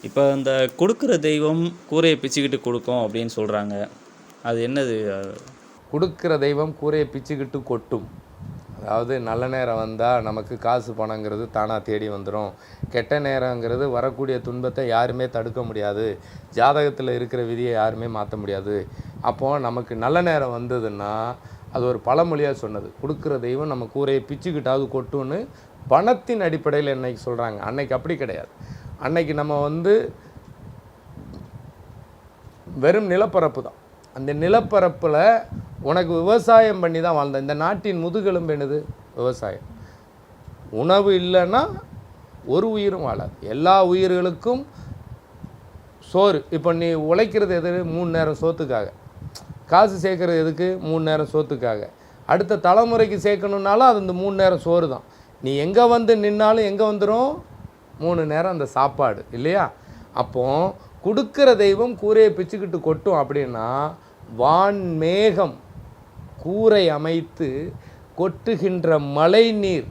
இப்ப அந்த குடுக்குற தெய்வம் கூரைய பிச்சுக்கிட்டு குடுக்கும் அப்படின்னு சொல்றாங்க. அது என்னது? கொடுக்குற தெய்வம் கூரையை பிச்சுக்கிட்டு கொட்டும். அதாவது நல்ல நேரம் வந்தால் நமக்கு காசு பணங்கிறது தானாக தேடி வந்துடும். கெட்ட நேரங்கிறது வரக்கூடிய துன்பத்தை யாருமே தடுக்க முடியாது. ஜாதகத்தில் இருக்கிற விதியை யாருமே மாற்ற முடியாது. அப்போது நமக்கு நல்ல நேரம் வந்ததுன்னா அது ஒரு பழமொழியாக சொன்னது. கொடுக்குற தெய்வம் நம்ம கூரையை பிச்சுக்கிட்டாவது கொட்டுன்னு பணத்தின் அடிப்படையில் என்னைக்கு சொல்கிறாங்க. அன்னைக்கு அப்படி கிடையாது. அன்னைக்கு நம்ம வெறும் நிலப்பரப்பு தான். அந்த நிலப்பரப்பில் உனக்கு விவசாயம் பண்ணி தான் வாழ்ந்த இந்த நாட்டின் முதுகெலும்பு என்னது? விவசாயம். உணவு இல்லைன்னா ஒரு உயிரும் வாழாது. எல்லா உயிர்களுக்கும் சோறு. இப்போ நீ உழைக்கிறது எது? 3 நேரம் சோத்துக்காக. காசு சேர்க்குறது எதுக்கு? 3 நேரம் சோத்துக்காக. அடுத்த தலைமுறைக்கு சேர்க்கணுன்னாலும் அது இந்த 3 நேரம் சோறு தான். நீ எங்கே வந்து நின்னாலும் எங்கே வந்துடும்? 3 நேரம் அந்த சாப்பாடு இல்லையா? அப்போது கொடுக்குற தெய்வம் கூரையை பிச்சுக்கிட்டு கொட்டும் அப்படின்னா வான் மேகம் கூரை அமைத்து கொட்டுகின்ற மழை நீர்,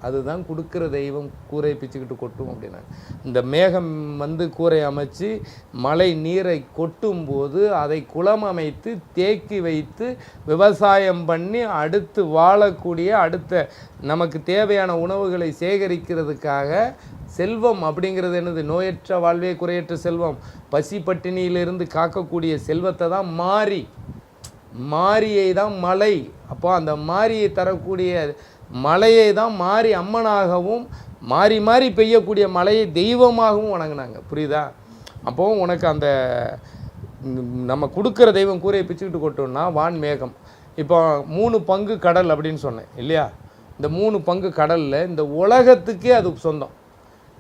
அதுதான் கொடுக்குற தெய்வம் கூரையை பிச்சுக்கிட்டு கொட்டும் அப்படின்னா. இந்த மேகம் கூரை அமைச்சு மழை நீரை கொட்டும்போது அதை குளம் அமைத்து தேக்கி வைத்து விவசாயம் பண்ணி அடுத்து வாழக்கூடிய அடுத்த நமக்கு தேவையான உணவுகளை சேகரிக்கிறதுக்காக செல்வம் அப்படிங்கிறது என்னது? நோயற்ற வாழ்வே குறையற்ற செல்வம். பசி பட்டினியிலிருந்து காக்கக்கூடிய செல்வத்தை தான் மாரியை தான் மழை. அப்போ அந்த மாரியை தரக்கூடிய மழையை தான் மாரி அம்மனாகவும் மாறி மாறி பெய்யக்கூடிய மழையை தெய்வமாகவும் வணங்கினாங்க. புரியுதா? அப்போது உனக்கு அந்த நம்ம கொடுக்குற தெய்வம் கூரையை பிச்சுக்கிட்டு கொட்டோம்னா வான் மேகம். இப்போ 3 பங்கு கடல் அப்படின்னு சொன்னேன் இல்லையா? இந்த 3 பங்கு கடலில் இந்த உலகத்துக்கே அது சொந்தம்.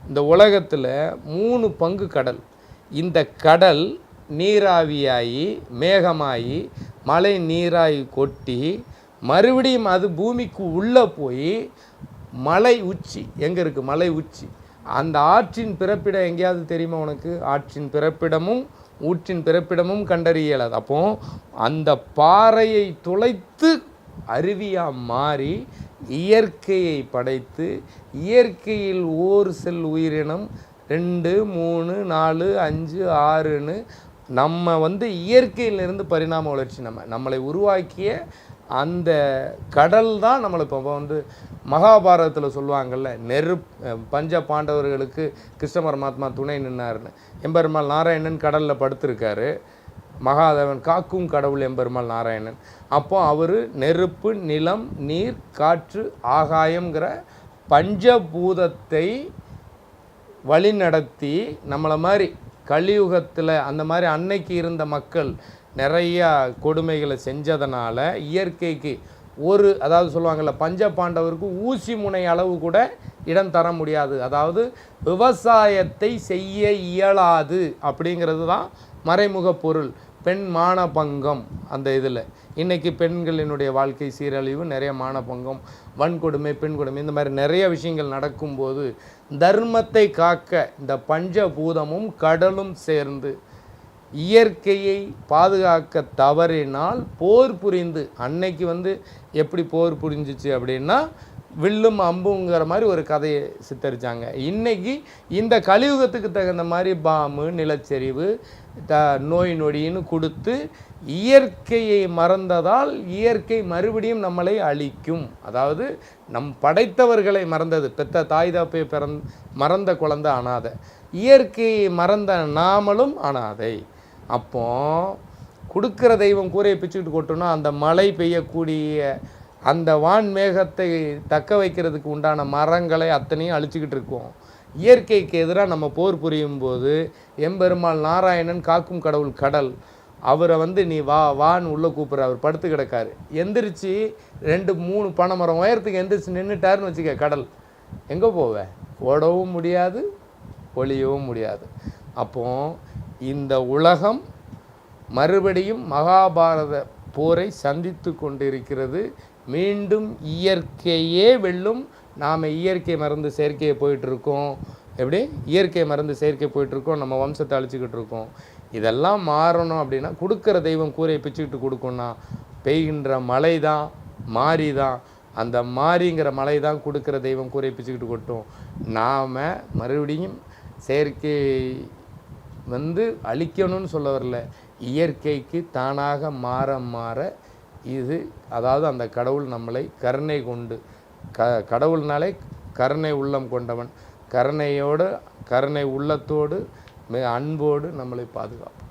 இந்த உலகத்தில் 3 பங்கு கடல். இந்த கடல் நீராவியாகி மேகமாகி மழை நீராகி கொட்டி மறுபடியும் அது பூமிக்கு உள்ளே போய் மலை உச்சி எங்கே இருக்குது? மலை உச்சி. அந்த ஆற்றின் பிறப்பிடம் எங்கேயாவது தெரியுமா உனக்கு? ஆற்றின் பிறப்பிடமும் ஊற்றின் பிறப்பிடமும் கண்டறியலாது. அப்போ அந்த பாறையை துளைத்து அருவியாக மாறி இயற்கையை படைத்து இயற்கையில் ஓர் செல் உயிரினம் 2, 3, 4, 5, 6ன்னு நம்ம இயற்கையிலிருந்து பரிணாம வளர்ச்சி நம்மளை உருவாக்கிய அந்த கடல் தான் நம்மளை இப்போ மகாபாரதத்தில் சொல்லுவாங்கள்ல, பஞ்ச பாண்டவர்களுக்கு கிருஷ்ண பரமாத்மா துணை நின்னார்னு. எம்பெருமாள் நாராயணன் கடலில் படுத்திருக்காரு. மகாதேவன் காக்கும் கடவுள் எம்பெருமாள் நாராயணன். அப்போ அவர் நெருப்பு, நிலம், நீர், காற்று, ஆகாயங்கிற பஞ்சபூதத்தை வழிநடத்தி நம்மளை மாதிரி கலியுகத்தில் அந்த மாதிரி அன்னைக்கு இருந்த மக்கள் நிறையா கொடுமைகளை செஞ்சதனால இயற்கைக்கு அதாவது சொல்லுவாங்கள்ல, பஞ்ச பாண்டவருக்கு ஊசி முனை அளவு கூட இடம் தர முடியாது. அதாவது விவசாயத்தை செய்ய இயலாது அப்படிங்கிறது தான் மறைமுக பொருள். பெண் மானபங்கம். அந்த இதில் இன்றைக்கி பெண்களினுடைய வாழ்க்கை சீரழிவு, நிறைய மானபங்கம், வன்கொடுமை, பெண் கொடுமை, இந்த மாதிரி நிறைய விஷயங்கள் நடக்கும்போது தர்மத்தை காக்க இந்த பஞ்சபூதமும் கடலும் சேர்ந்து இயற்கையை பாதுகாக்க தவறினால் போர் புரிந்து அன்னைக்கு எப்படி போர் புரிஞ்சிச்சு அப்படின்னா வில்லும் அம்புங்கிற மாதிரி ஒரு கதையை சித்தரித்தாங்க. இன்றைக்கி இந்த கலியுகத்துக்கு தகுந்த மாதிரி பாம்பு, நிலச்சரிவு, நோய் நொடின்னு கொடுத்து இயற்கையை மறந்ததால் இயற்கை மறுபடியும் நம்மளை அழிக்கும். அதாவது படைத்தவர்களை மறந்தது. பெத்த தாய் தாப்பை மறந்த குழந்தை அனாதை. இயற்கையை மறந்த நாமளும் அனாதை. அப்போ கொடுக்குற தெய்வம் கூரையை பிச்சுக்கிட்டு கொட்டோன்னா அந்த மழை பெய்யக்கூடிய அந்த வான் மேகத்தை தக்க வைக்கிறதுக்கு உண்டான மரங்களை அத்தனையும் அழிச்சிக்கிட்டு இருக்கோம். இயற்கைக்கு எதிராக நம்ம போர் புரியும் போது எம்பெருமாள் நாராயணன் காக்கும் கடவுள் கடல், அவரை நீ வான்னு உள்ளே கூப்பிட்ற. அவர் படுத்து கிடக்காரு. எந்திரிச்சு 2, 3 பனைமரம் உயரத்துக்கு எந்திரிச்சு நின்றுட்டாருன்னு வச்சுக்க, கடல் எங்கே போவேன்? ஓடவும் முடியாது, ஒளியவும் முடியாது. அப்போ இந்த உலகம் மறுபடியும் மகாபாரத போரை சந்தித்து கொண்டிருக்கிறது. மீண்டும் இயற்கையே வெல்லும். நாம் இயற்கை மறந்து செயற்கையை போயிட்டுருக்கோம். எப்படி இயற்கை மறந்து செயற்கை போயிட்டுருக்கோம்? நம்ம வம்சத்தை அழிச்சிக்கிட்டு இருக்கோம். இதெல்லாம் மாறணும் அப்படின்னா கொடுக்குற தெய்வம் கூரையை பிச்சுக்கிட்டு கொடுக்குன்னா பெய்கின்ற மழை தான் மாறி தான். அந்த மாறிங்கிற மழை தான் கொடுக்குற தெய்வம் கூரையை பிச்சுக்கிட்டு கொட்டும். நாம் மறுபடியும் செயற்கை வந்து அழிக்கணும்னு சொல்ல வரல, இயற்கைக்கு தானாக மாற மாற இது, அதாவது அந்த கடவுள் நம்மளை கருணை கொண்டு, கடவுள்னாலே கருணை உள்ளம் கொண்டவன், கருணை உள்ளத்தோடு அன்போடு நம்மளை பாதுகாப்பான்.